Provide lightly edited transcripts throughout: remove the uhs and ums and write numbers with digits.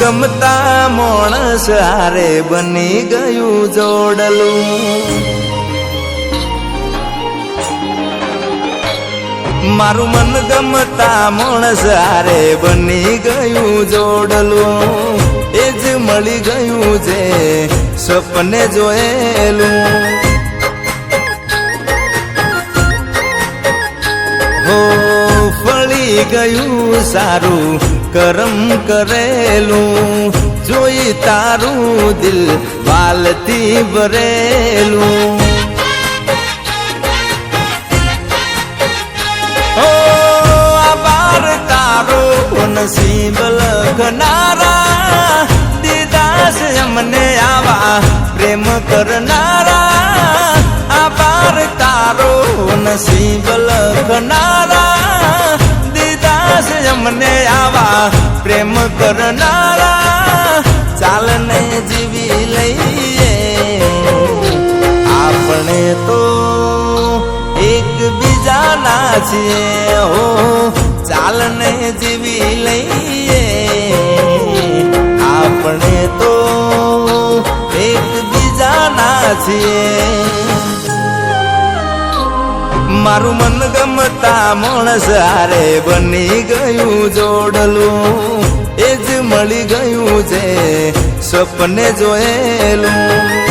ગમતા માણસ હારે બની ગયું જોડલું મારું મન ગમતા માણસ હારે બની ગયું જોડલું એ જ મળી ગયું જે સપને જોયેલું હો ફળી ગયું સારું કરમ કરેલું જોઈ તારું દિલ વાલથી ભરેલું નસીબ લખનારા દીદાસ અમને આવા પ્રેમ કરનારા આભાર તારો નસીબ લખનારા દીદાસ અમને આવા પ્રેમ કરનારા ચાલ ને જીવી લઈએ આપણે તો એકબીજાના છીએ હો ચાલ ને જીવી લઈએ આપણે તો એકબીજાના છીએ મારું મન ગમતા માણસ હારે બની ગયું જોડલું એ જ મળી ગયું છે સપને જોયેલું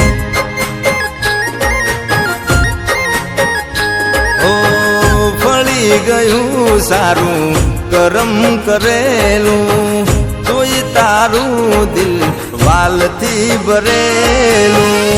ગયું સારું કરમ કરેલું જોઈ તારું દિલ વાલથી ભરેલું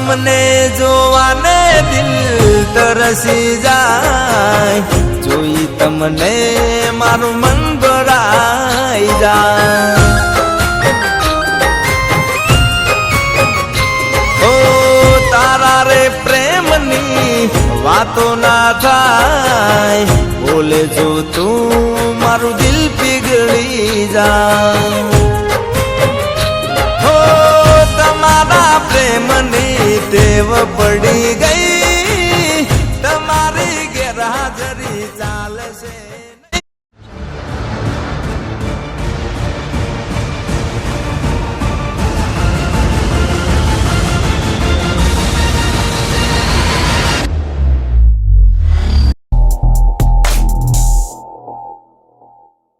તમને જોવાને દિલ તરસી જાય જોઈ તમને મારું મન ભરાઈ જાય ઓ તારા રે પ્રેમની વાતો ના થાય બોલે જો તું મારું દિલ પીગળી જાય